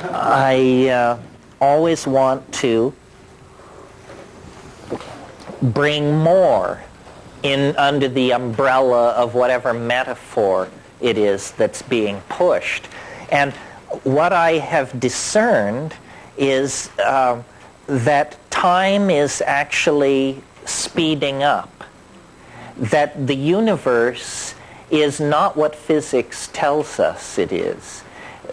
I always want to bring more in under the umbrella of whatever metaphor it is that's being pushed. And what I have discerned is that time is actually speeding up, that the universe is not what physics tells us it is.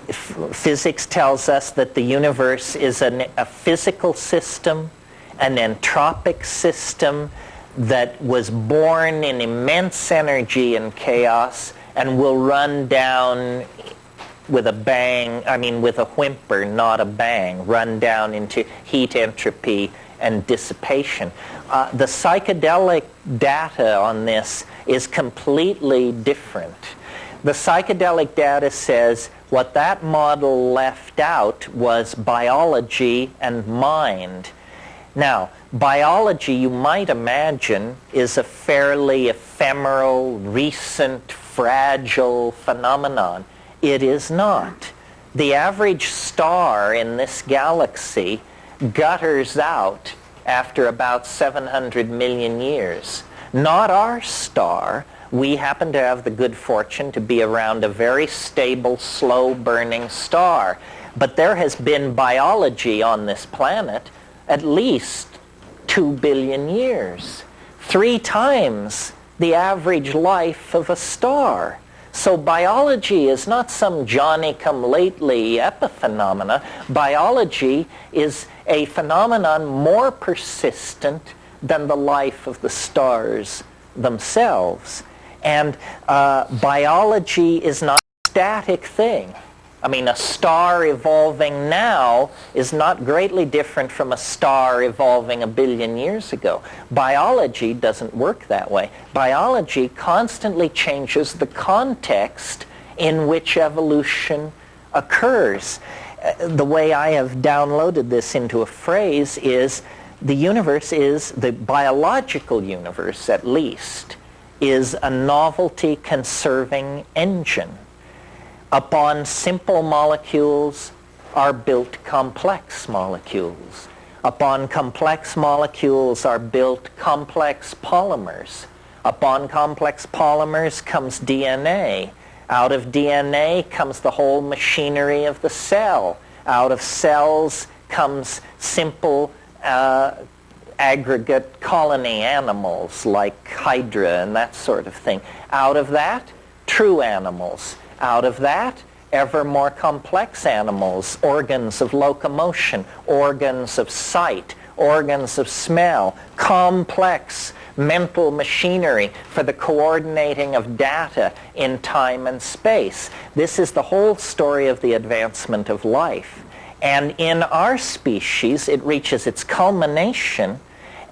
Physics tells us that the universe is a physical system, an entropic system that was born in immense energy and chaos and will run down with a bang, with a whimper, not a bang, run down into heat, entropy, and dissipation. The psychedelic data on this is completely different. The psychedelic data says what that model left out was biology and mind. Now, biology, you might imagine, is a fairly ephemeral, recent, fragile phenomenon. It is not. The average star in this galaxy gutters out after about 700 million years. Not our star. We happen to have the good fortune to be around a very stable, slow-burning star. But there has been biology on this planet at least 2 billion years. 3 times the average life of a star. So biology is not some Johnny-come-lately epiphenomena. Biology is a phenomenon more persistent than the life of the stars themselves. And biology is not a static thing. A star evolving now is not greatly different from a star evolving 1 billion years ago. Biology doesn't work that way. Biology constantly changes the context in which evolution occurs. The way I have downloaded this into a phrase is the universe is, the biological universe at least, is a novelty-conserving engine. Upon simple molecules are built complex molecules. Upon complex molecules are built complex polymers. Upon complex polymers comes DNA. Out of DNA comes the whole machinery of the cell. Out of cells comes simple aggregate colony animals like Hydra and that sort of thing. Out of that, true animals. Out of that, ever more complex animals, organs of locomotion, organs of sight, organs of smell, complex mental machinery for the coordinating of data in time and space. This is the whole story of the advancement of life. And in our species, it reaches its culmination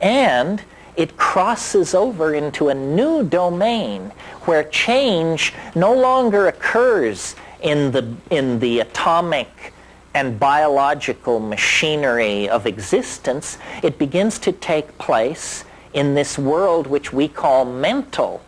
and it crosses over into a new domain where change no longer occurs in the atomic and biological machinery of existence. It begins to take place in this world which we call mental.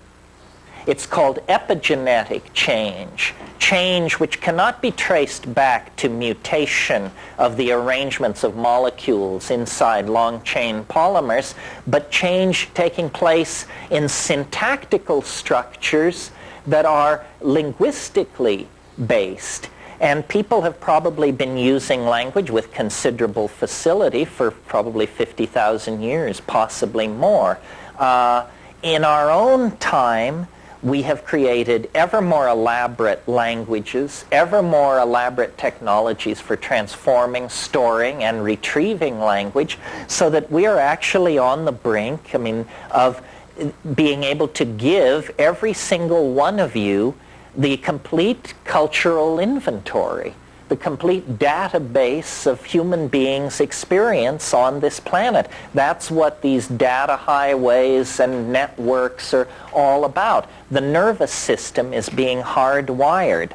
It's called epigenetic change, change which cannot be traced back to mutation of the arrangements of molecules inside long-chain polymers, but change taking place in syntactical structures that are linguistically based. And people have probably been using language with considerable facility for probably 50,000 years, possibly more. In our own time, we have created ever more elaborate languages, ever more elaborate technologies for transforming, storing, and retrieving language, so that we are actually on the brink, of being able to give every single one of you the complete cultural inventory, the complete database of human beings' experience on this planet. That's what these data highways and networks are all about. The nervous system is being hardwired.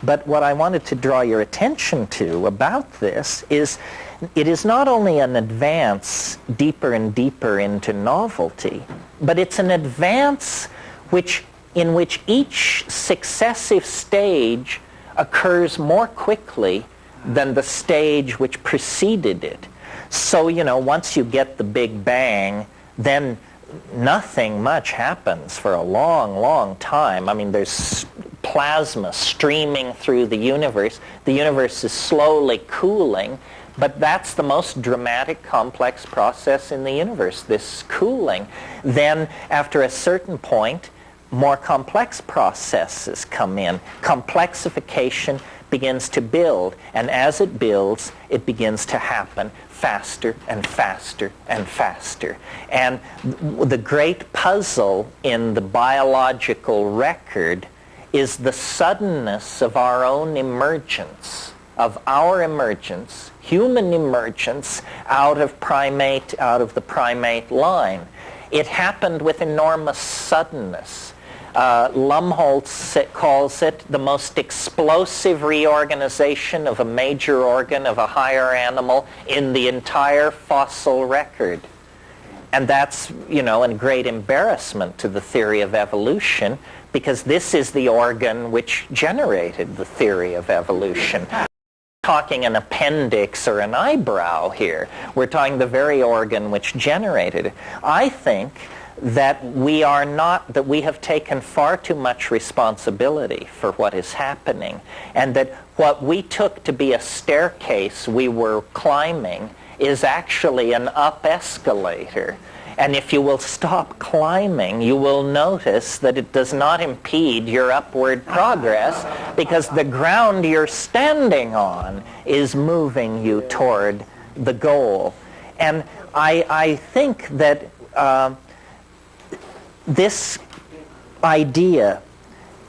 But what I wanted to draw your attention to about this is it is not only an advance deeper and deeper into novelty, but it's an advance in which each successive stage occurs more quickly than the stage which preceded it. So, once you get the Big Bang, then nothing much happens for a long, long time. I mean, there's plasma streaming through the universe. The universe is slowly cooling, but that's the most dramatic, complex process in the universe, this cooling. Then, after a certain point, more complex processes come in. Complexification begins to build, and as it builds, it begins to happen faster and faster and faster. And the great puzzle in the biological record is the suddenness of our own emergence, human emergence out of the primate line. It happened with enormous suddenness. Lumholtz calls it the most explosive reorganization of a major organ of a higher animal in the entire fossil record. And that's, a great embarrassment to the theory of evolution, because this is the organ which generated the theory of evolution. We're talking an appendix or an eyebrow here. We're talking the very organ which generated it. I think that we have taken far too much responsibility for what is happening, and that what we took to be a staircase we were climbing is actually an up escalator. And if you will stop climbing, you will notice that it does not impede your upward progress, because the ground you're standing on is moving you toward the goal. And I think that this idea,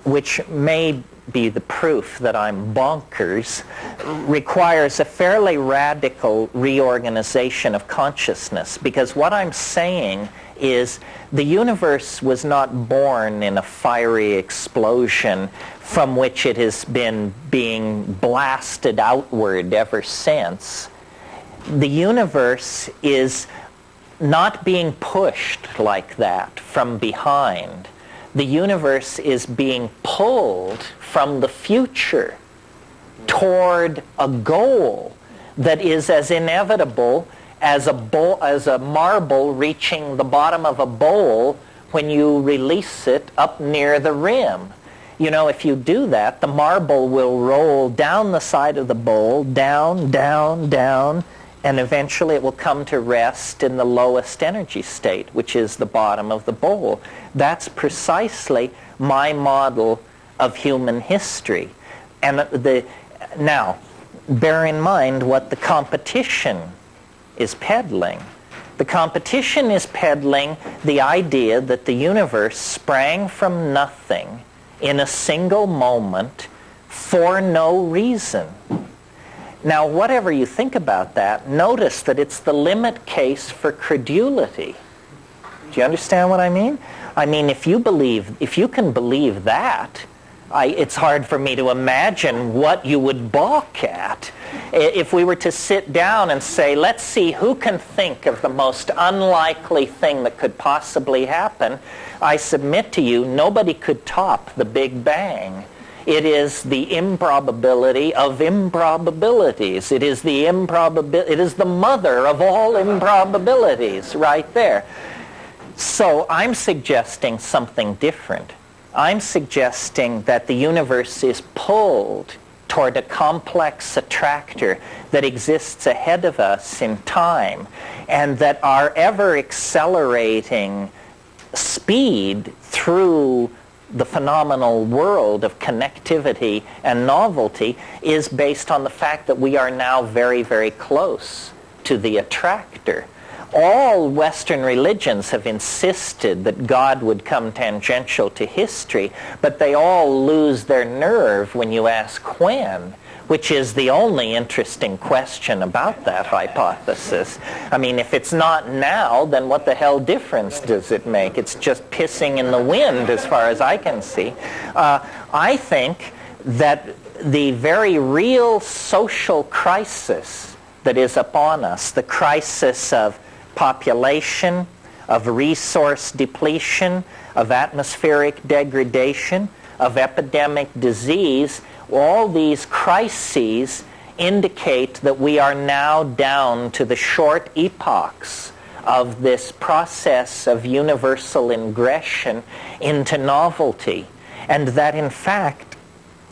which may be the proof that I'm bonkers, requires a fairly radical reorganization of consciousness, because what I'm saying is the universe was not born in a fiery explosion from which it has been being blasted outward ever since. The universe is not being pushed like that from behind. The universe is being pulled from the future toward a goal that is as inevitable as a marble reaching the bottom of a bowl when you release it up near the rim. If you do that, the marble will roll down the side of the bowl, down, down, down, and eventually it will come to rest in the lowest energy state, which is the bottom of the bowl. That's precisely my model of human history. And now, bear in mind what the competition is peddling. The competition is peddling the idea that the universe sprang from nothing in a single moment for no reason. Now, whatever you think about that, notice that it's the limit case for credulity. Do you understand what I mean? I mean, if you can believe that, it's hard for me to imagine what you would balk at. If we were to sit down and say, let's see who can think of the most unlikely thing that could possibly happen, I submit to you, nobody could top the Big Bang. It is the improbability of improbabilities. It is the mother of all improbabilities right there. So I'm suggesting something different. I'm suggesting that the universe is pulled toward a complex attractor that exists ahead of us in time, and that our ever-accelerating speed through the phenomenal world of connectivity and novelty is based on the fact that we are now very, very close to the attractor. All Western religions have insisted that God would come tangential to history, but they all lose their nerve when you ask when, which is the only interesting question about that hypothesis. I mean, if it's not now, then what the hell difference does it make? It's just pissing in the wind as far as I can see. I think that the very real social crisis that is upon us, the crisis of population, of resource depletion, of atmospheric degradation, of epidemic disease, all these crises indicate that we are now down to the short epochs of this process of universal ingression into novelty, and that in fact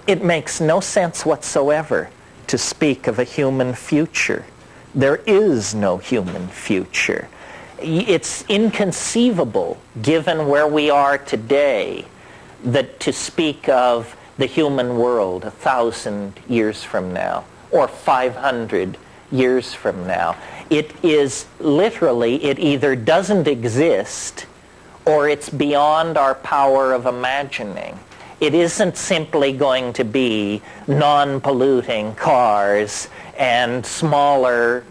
it makes no sense whatsoever to speak of a human future. There is no human future. It's inconceivable, given where we are today, that to speak of the human world 1,000 years from now or 500 years from now. It is literally, it either doesn't exist or it's beyond our power of imagining. It isn't simply going to be non-polluting cars and smaller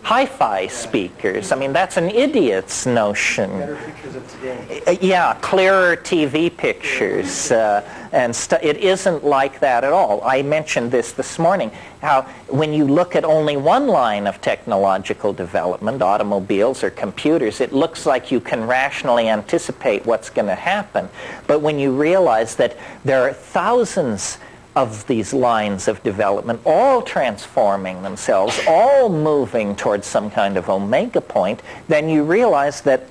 hi-fi speakers. I mean, that's an idiot's notion. Better pictures of today. Yeah, clearer TV pictures and stuff. It isn't like that at all. I mentioned this morning, how when you look at only one line of technological development, automobiles or computers, it looks like you can rationally anticipate what's going to happen. But when you realize that there are thousands of these lines of development, all transforming themselves, all moving towards some kind of omega point, then you realize that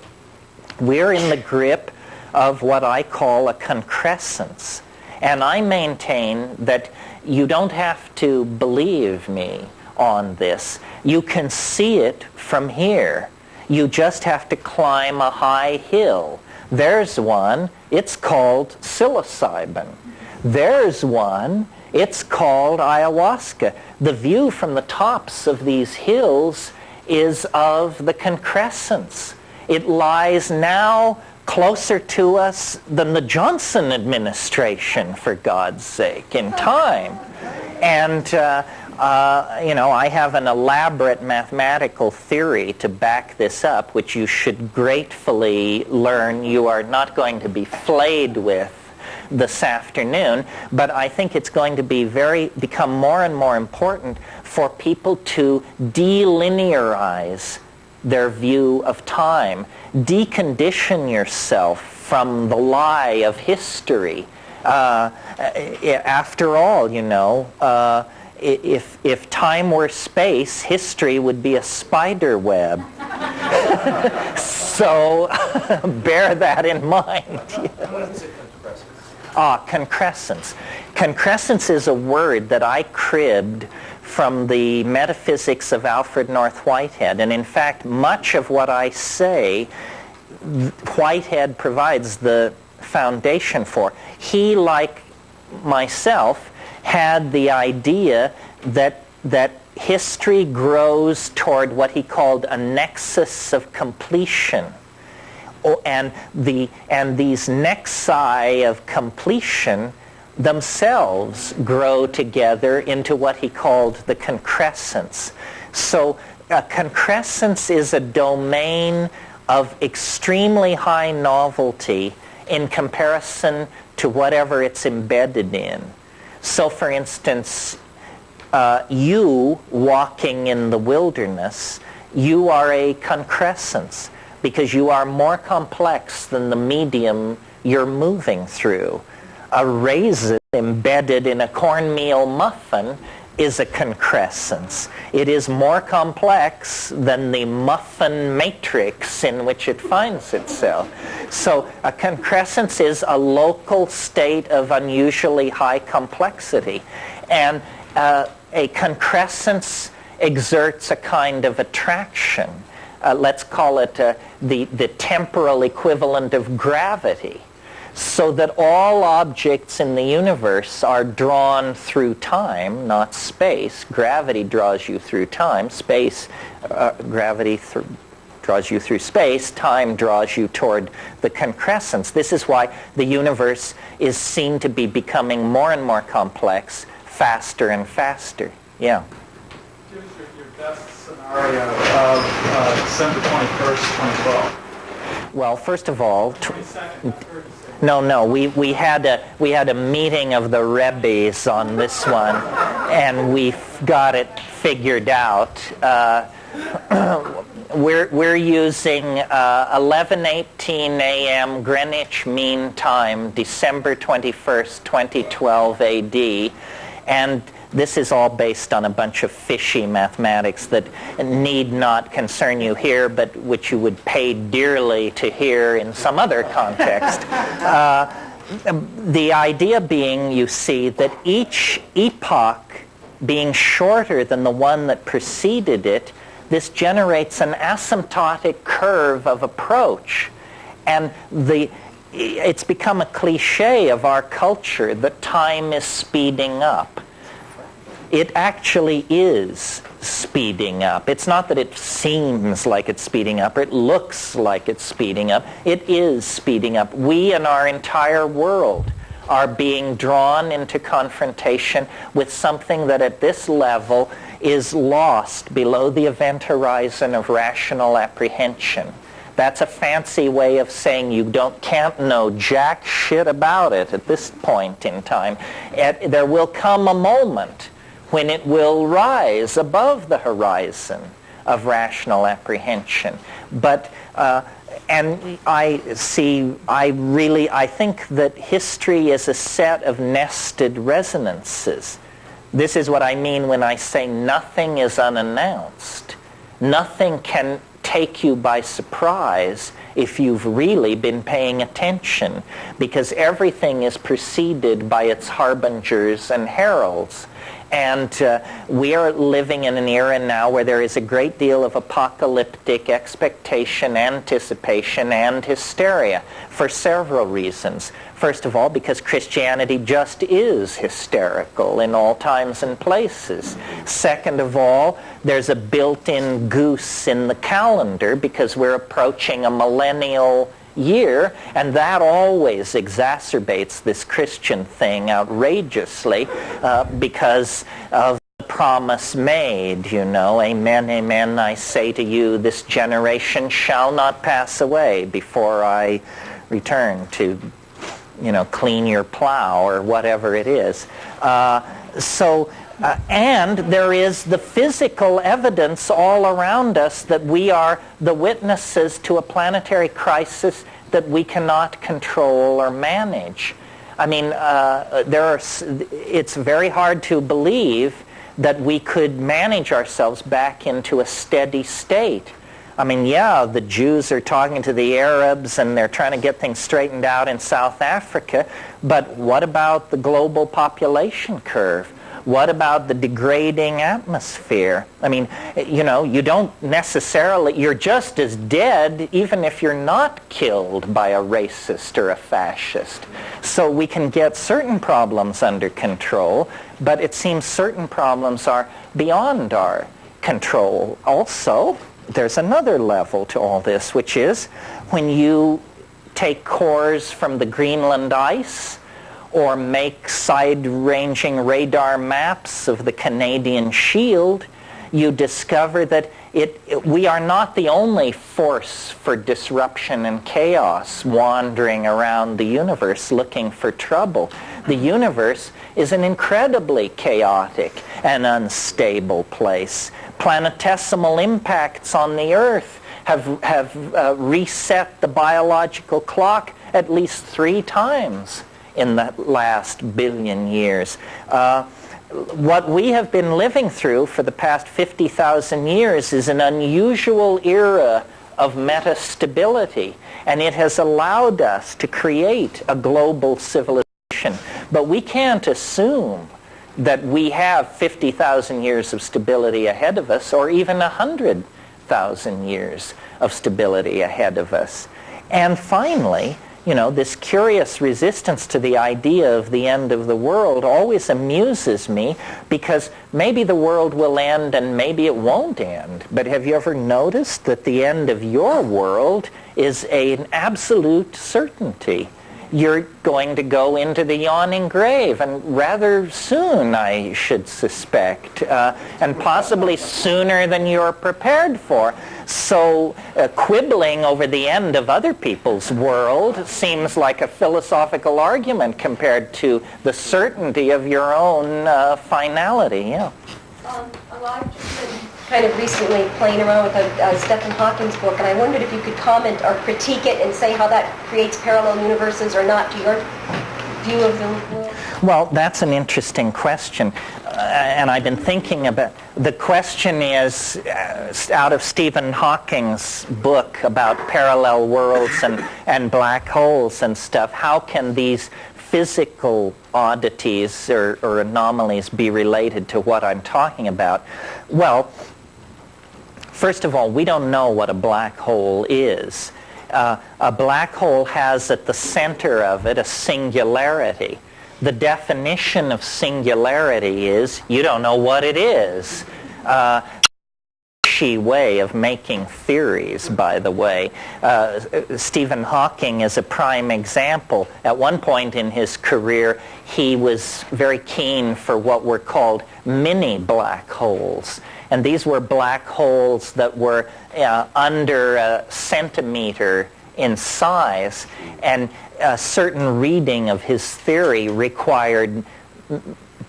we're in the grip of what I call a concrescence. And I maintain that you don't have to believe me on this. You can see it from here. You just have to climb a high hill. There's one. It's called psilocybin. There's one, it's called ayahuasca. The view from the tops of these hills is of the concrescence. It lies now closer to us than the Johnson administration, for God's sake, in time. And, I have an elaborate mathematical theory to back this up, which you should gratefully learn. You are not going to be flayed with this afternoon, but I think it's going to become more and more important for people to delinearize their view of time, decondition yourself from the lie of history. After all, if time were space, history would be a spider web. So bear that in mind. Concrescence. Concrescence is a word that I cribbed from the metaphysics of Alfred North Whitehead. And in fact, much of what I say, Whitehead provides the foundation for. He, like myself, had the idea that history grows toward what he called a nexus of completion. And these nexi of completion themselves grow together into what he called the concrescence. So a concrescence is a domain of extremely high novelty in comparison to whatever it's embedded in. So for instance, you walking in the wilderness, you are a concrescence, because you are more complex than the medium you're moving through. A raisin embedded in a cornmeal muffin is a concrescence. It is more complex than the muffin matrix in which it finds itself. So a concrescence is a local state of unusually high complexity. And a concrescence exerts a kind of attraction. Let's call it the temporal equivalent of gravity, so that all objects in the universe are drawn through time, not space. Gravity draws you through time. Gravity draws you through space. Time draws you toward the concrescence. This is why the universe is seen to be becoming more and more complex, faster and faster. Yeah. Give us your best scenario of December 21st, 2012. Well, first of all, 22nd, 36th. No. We had a meeting of the Rebbes on this one, and we got it figured out. We're using 11:18 a.m. Greenwich Mean Time, December 21st, 2012 A.D., and this is all based on a bunch of fishy mathematics that need not concern you here, but which you would pay dearly to hear in some other context. The idea being, you see, that each epoch being shorter than the one that preceded it, this generates an asymptotic curve of approach. And it's become a cliche of our culture that time is speeding up. It actually is speeding up. It's not that it seems like it's speeding up, or it looks like it's speeding up. It is speeding up. We and our entire world are being drawn into confrontation with something that at this level is lost below the event horizon of rational apprehension. That's a fancy way of saying you can't know jack shit about it at this point in time. There will come a moment when it will rise above the horizon of rational apprehension. But and I think that history is a set of nested resonances. This is what I mean when I say nothing is unannounced. Nothing can take you by surprise if you've really been paying attention, because everything is preceded by its harbingers and heralds. And we are living in an era now where there is a great deal of apocalyptic expectation, anticipation, and hysteria for several reasons. First of all, because Christianity just is hysterical in all times and places. Second of all, there's a built-in goose in the calendar because we're approaching a millennial year, and that always exacerbates this Christian thing outrageously because of the promise made, you know, amen, amen, I say to you, this generation shall not pass away before I return to, you know, clean your plow or whatever it is. And there is the physical evidence all around us that we are the witnesses to a planetary crisis that we cannot control or manage. I mean, it's very hard to believe that we could manage ourselves back into a steady state. I mean, yeah, the Jews are talking to the Arabs and they're trying to get things straightened out in South Africa, but what about the global population curve? What about the degrading atmosphere? I mean, you know, you don't necessarily, you're just as dead even if you're not killed by a racist or a fascist. So we can get certain problems under control, but it seems certain problems are beyond our control. Also, there's another level to all this, which is when you take cores from the Greenland ice, or make side-ranging radar maps of the Canadian Shield, you discover that we are not the only force for disruption and chaos wandering around the universe looking for trouble. The universe is an incredibly chaotic and unstable place. Planetesimal impacts on the Earth have reset the biological clock at least 3 times in the last billion years. What we have been living through for the past 50,000 years is an unusual era of metastability, and it has allowed us to create a global civilization. But we can't assume that we have 50,000 years of stability ahead of us, or even 100,000 years of stability ahead of us. And finally, you know, this curious resistance to the idea of the end of the world always amuses me, because maybe the world will end and maybe it won't end. But have you ever noticed that the end of your world is an absolute certainty? You're going to go into the yawning grave, and rather soon, I should suspect, and possibly sooner than you're prepared for. So quibbling over the end of other people's world seems like a philosophical argument compared to the certainty of your own finality. Yeah. I've just been kind of recently playing around with Stephen Hawking's book, and I wondered if you could comment or critique it and say how that creates parallel universes or not to your view of the world. Well, that's an interesting question, and I've been thinking about. The question is out of Stephen Hawking's book about parallel worlds and black holes and stuff. How can these physical oddities or anomalies be related to what I'm talking about? Well, first of all, we don't know what a black hole is. A black hole has at the center of it a singularity. The definition of singularity is you don't know what it is. Way of making theories, by the way. Stephen Hawking is a prime example. At one point in his career, he was very keen for what were called mini black holes. And these were black holes that were under a centimeter in size, and a certain reading of his theory required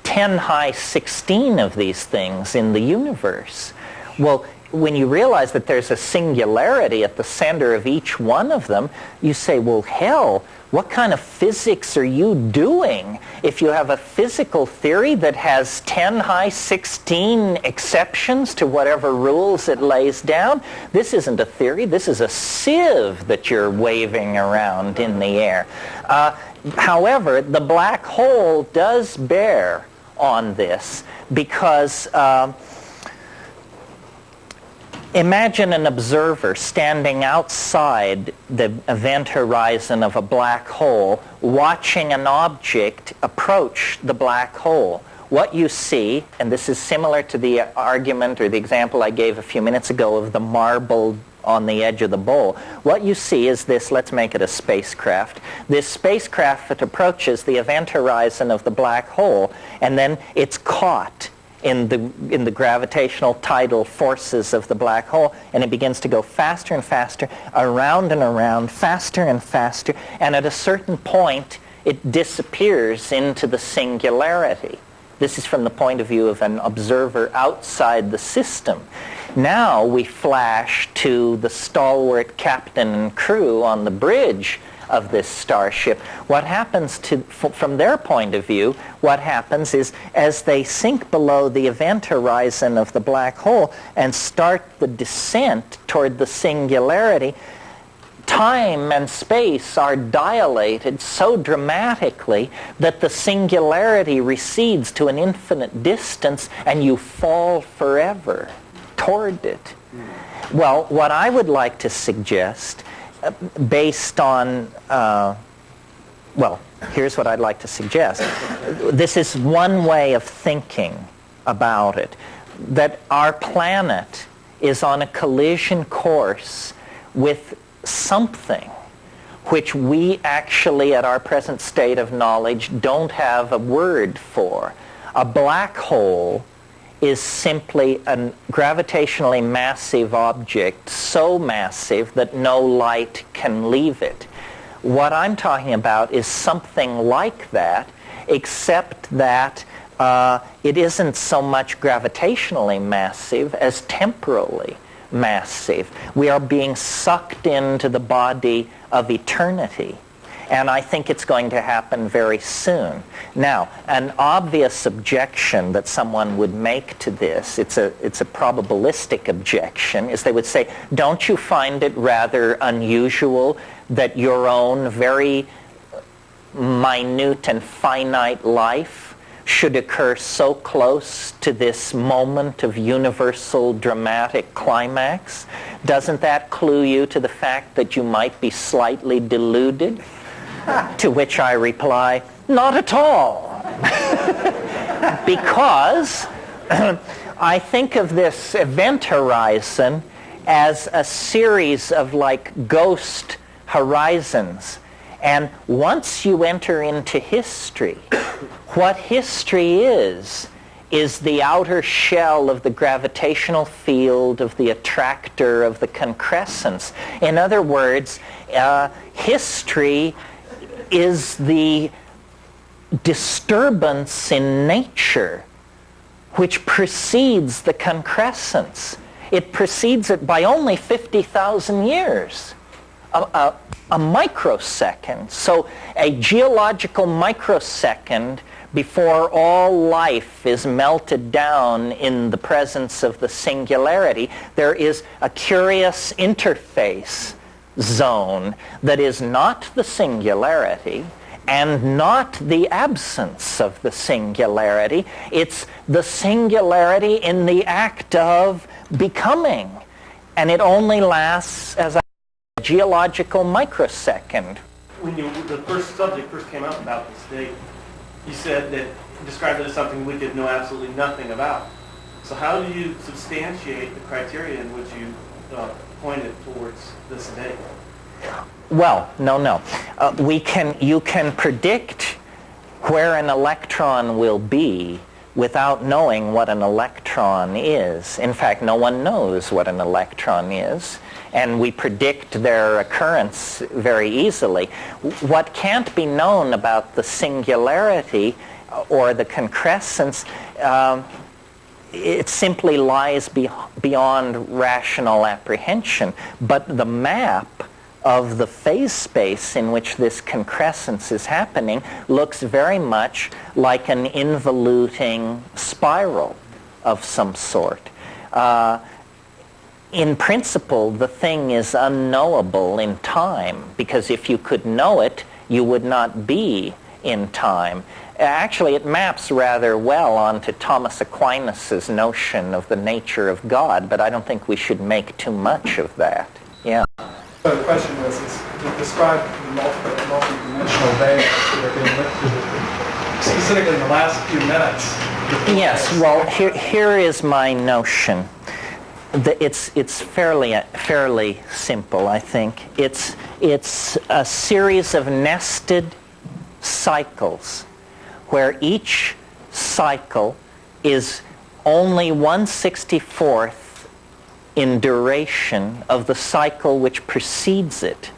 10 high 16 of these things in the universe. Well, when you realize that there's a singularity at the center of each one of them, you say, well, hell, what kind of physics are you doing if you have a physical theory that has 10 high 16 exceptions to whatever rules it lays down? This isn't a theory. This is a sieve that you're waving around in the air. However, the black hole does bear on this because imagine an observer standing outside the event horizon of a black hole, watching an object approach the black hole. What you see, and this is similar to the argument or the example I gave a few minutes ago of the marble on the edge of the bowl. What you see is this, let's make it a spacecraft. This spacecraft that approaches the event horizon of the black hole, and then it's caught in the gravitational tidal forces of the black hole, and it begins to go faster and faster, around and around, faster and faster, and at a certain point it disappears into the singularity. This is from the point of view of an observer outside the system. Now we flash to the stalwart captain and crew on the bridge of this starship. What happens from their point of view, what happens is as they sink below the event horizon of the black hole and start the descent toward the singularity, time and space are dilated so dramatically that the singularity recedes to an infinite distance and you fall forever toward it. Well, what I would like to suggest, based on, well, here's what I'd like to suggest. This is one way of thinking about it, that our planet is on a collision course with something which we actually, at our present state of knowledge, don't have a word for. A black hole is simply a gravitationally massive object, so massive that no light can leave it. What I'm talking about is something like that, except that it isn't so much gravitationally massive as temporally massive. We are being sucked into the body of eternity. And I think it's going to happen very soon. Now, an obvious objection that someone would make to this, it's a probabilistic objection, is they would say, don't you find it rather unusual that your own very minute and finite life should occur so close to this moment of universal dramatic climax? Doesn't that clue you to the fact that you might be slightly deluded? To which I reply, not at all. Because I think of this event horizon as a series of like ghost horizons. And once you enter into history, what history is the outer shell of the gravitational field of the attractor of the concrescence. In other words, history is the disturbance in nature which precedes the concrescence. It precedes it by only 50,000 years. A microsecond. So a geological microsecond before all life is melted down in the presence of the singularity, there is a curious interface zone that is not the singularity and not the absence of the singularity. It's the singularity in the act of becoming. And it only lasts as a geological microsecond. When the first subject first came up about this date, you said that you described it as something we could know absolutely nothing about. So how do you substantiate the criteria in which you pointed towards this date? Well, no. You can predict where an electron will be without knowing what an electron is. In fact, no one knows what an electron is, and we predict their occurrence very easily. What can't be known about the singularity or the concrescence, it simply lies beyond rational apprehension. But the map of the phase space in which this concrescence is happening looks very much like an involuting spiral of some sort. In principle, the thing is unknowable in time, because if you could know it, you would not be in time. Actually, it maps rather well onto Thomas Aquinas' notion of the nature of God, but I don't think we should make too much of that. Yeah. So the question was, to describe the multidimensional layers that are being lifted, specifically in the last few minutes. Yes, well, here is my notion. It's fairly simple, I think. It's a series of nested cycles where each cycle is only 1/64th in duration of the cycle which precedes it.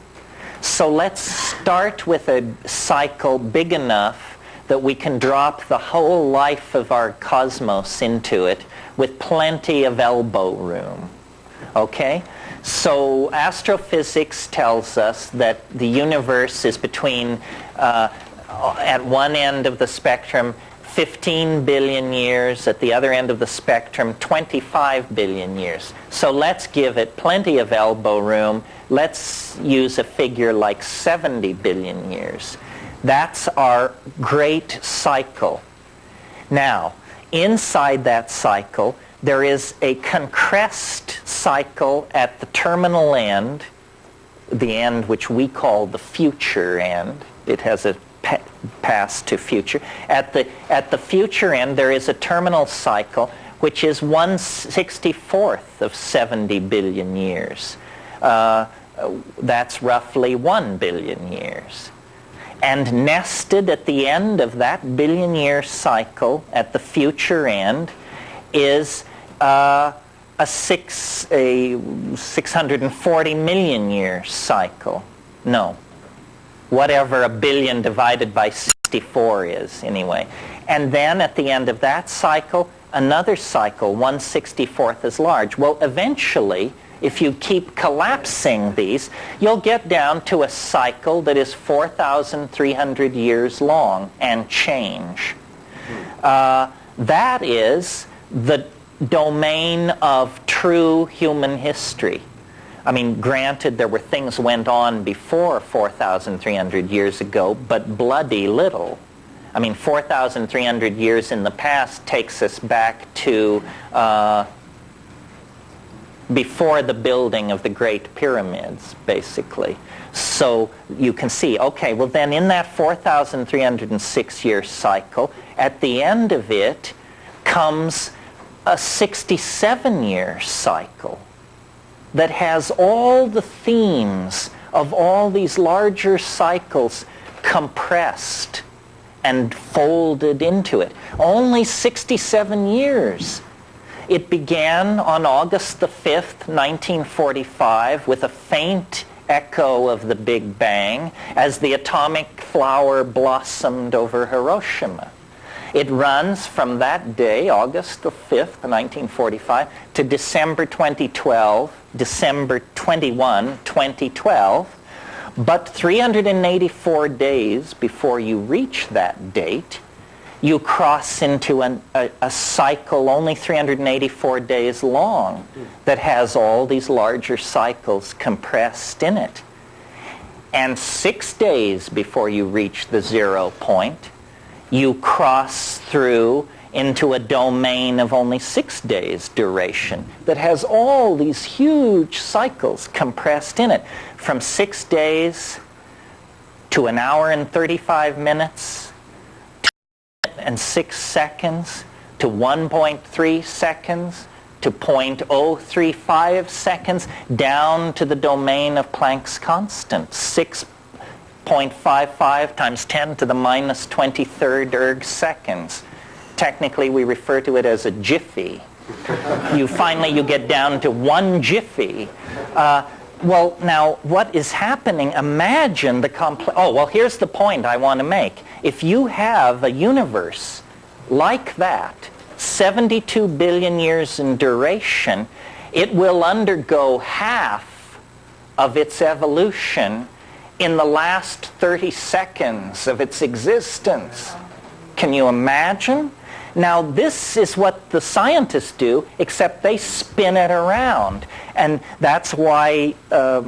So let's start with a cycle big enough that we can drop the whole life of our cosmos into it with plenty of elbow room. Okay? So astrophysics tells us that the universe is between, at one end of the spectrum, 15 billion years, at the other end of the spectrum, 25 billion years. So let's give it plenty of elbow room. Let's use a figure like 70 billion years. That's our great cycle. Now, inside that cycle, there is a concressed cycle at the terminal end, the end which we call the future end. It has a past to future. At the future end, there is a terminal cycle which is 1/64th of 70 billion years. That's roughly 1 billion years. And nested at the end of that billion-year cycle at the future end is a 640 million year cycle. No. Whatever a billion divided by 64 is, anyway. And then at the end of that cycle, another cycle, 1/64th as large. Well, eventually, if you keep collapsing these, you'll get down to a cycle that is 4,300 years long and change. That is the domain of true human history. I mean, granted, there were things went on before 4,300 years ago, but bloody little. I mean, 4,300 years in the past takes us back to before the building of the Great Pyramids, basically. So you can see, okay, well then in that 4,306 year cycle, at the end of it comes a 67-year cycle that has all the themes of all these larger cycles compressed and folded into it. Only 67 years. It began on August the 5th, 1945, with a faint echo of the Big Bang as the atomic flower blossomed over Hiroshima. It runs from that day, August the 5th, 1945, to December 2012, December 21, 2012. But 384 days before you reach that date, you cross into a cycle only 384 days long that has all these larger cycles compressed in it. And 6 days before you reach the 0 point, you cross through into a domain of only 6 days duration that has all these huge cycles compressed in it. From 6 days to 1 hour and 35 minutes, to 1 minute and 6 seconds, to 1.3 seconds, to 0.035 seconds, down to the domain of Planck's constant, 6.55 times 10 to the minus 23rd erg seconds. Technically, we refer to it as a jiffy. Finally, you get down to 1 jiffy. Well, now, what is happening? Imagine the here's the point I want to make. If you have a universe like that, 72 billion years in duration, it will undergo half of its evolution in the last 30 seconds of its existence. Can you imagine? Now, this is what the scientists do, except they spin it around. And that's why, I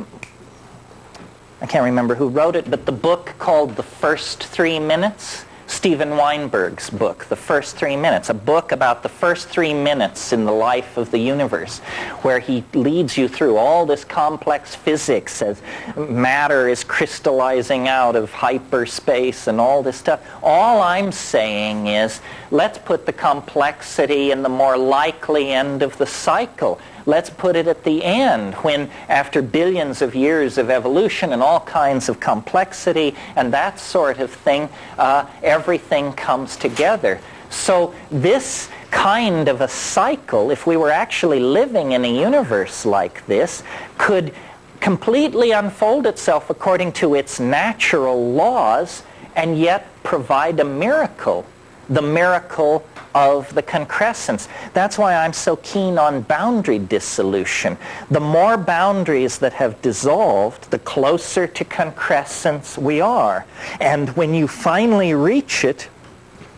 can't remember who wrote it, but the book called The First 3 Minutes, Steven Weinberg's book, The First 3 Minutes, a book about the first 3 minutes in the life of the universe, where he leads you through all this complex physics as matter is crystallizing out of hyperspace and all this stuff. All I'm saying is, let's put the complexity in the more likely end of the cycle. Let's put it at the end, when after billions of years of evolution and all kinds of complexity and that sort of thing, everything comes together. So this kind of a cycle, if we were actually living in a universe like this, could completely unfold itself according to its natural laws and yet provide a miracle, the miracle of the concrescence. That's why I'm so keen on boundary dissolution. The more boundaries that have dissolved, the closer to concrescence we are. And when you finally reach it,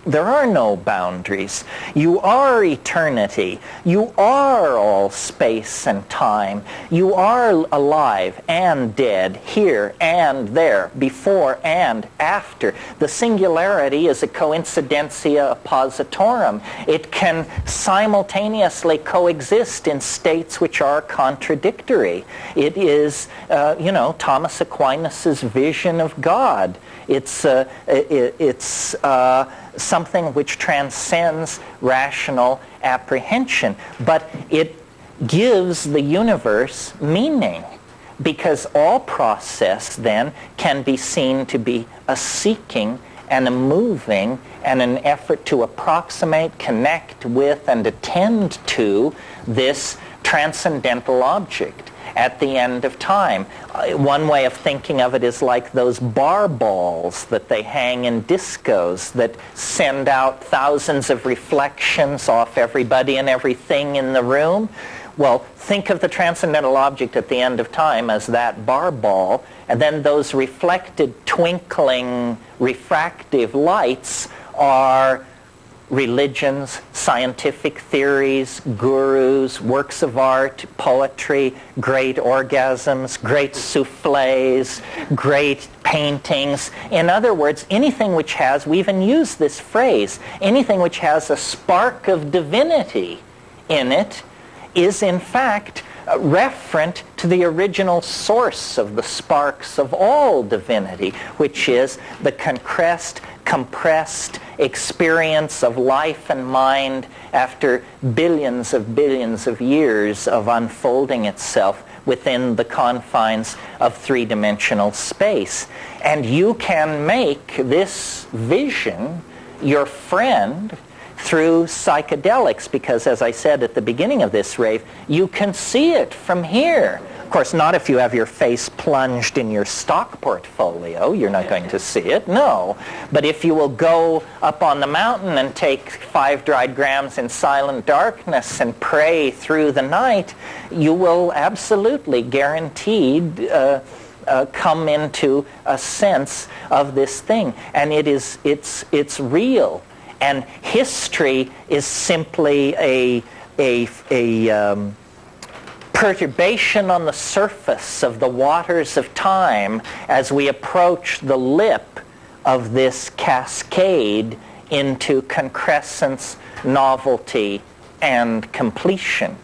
there are no boundaries. You are eternity. You are all space and time. You are alive and dead, here and there, before and after. The singularity is a coincidentia oppositorum. It can simultaneously coexist in states which are contradictory. It is, Thomas Aquinas's vision of God. It's something which transcends rational apprehension. But it gives the universe meaning, because all process then can be seen to be a seeking and a moving and an effort to approximate, connect with, and attend to this transcendental object at the end of time. One way of thinking of it is like those bar balls that they hang in discos that send out thousands of reflections off everybody and everything in the room. Well, think of the transcendental object at the end of time as that bar ball, and then those reflected, twinkling, refractive lights are religions, scientific theories, gurus, works of art, poetry, great orgasms, great souffles, great paintings. In other words, anything which has, we even use this phrase, anything which has a spark of divinity in it is in fact referent to the original source of the sparks of all divinity, which is the compressed experience of life and mind after billions of years of unfolding itself within the confines of three-dimensional space. And you can make this vision your friend through psychedelics, because, as I said at the beginning of this rave, you can see it from here. Of course, not if you have your face plunged in your stock portfolio. You're not going to see it, no. But if you will go up on the mountain and take 5 dried grams in silent darkness and pray through the night, you will absolutely guaranteed come into a sense of this thing. And it's real. And history is simply a perturbation on the surface of the waters of time as we approach the lip of this cascade into concrescence, novelty, and completion.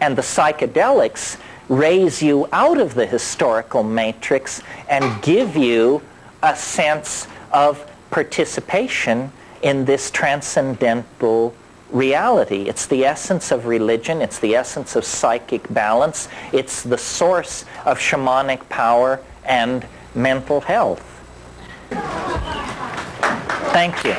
And the psychedelics raise you out of the historical matrix and give you a sense of participation in this transcendental reality. It's the essence of religion. It's the essence of psychic balance. It's the source of shamanic power and mental health. Thank you.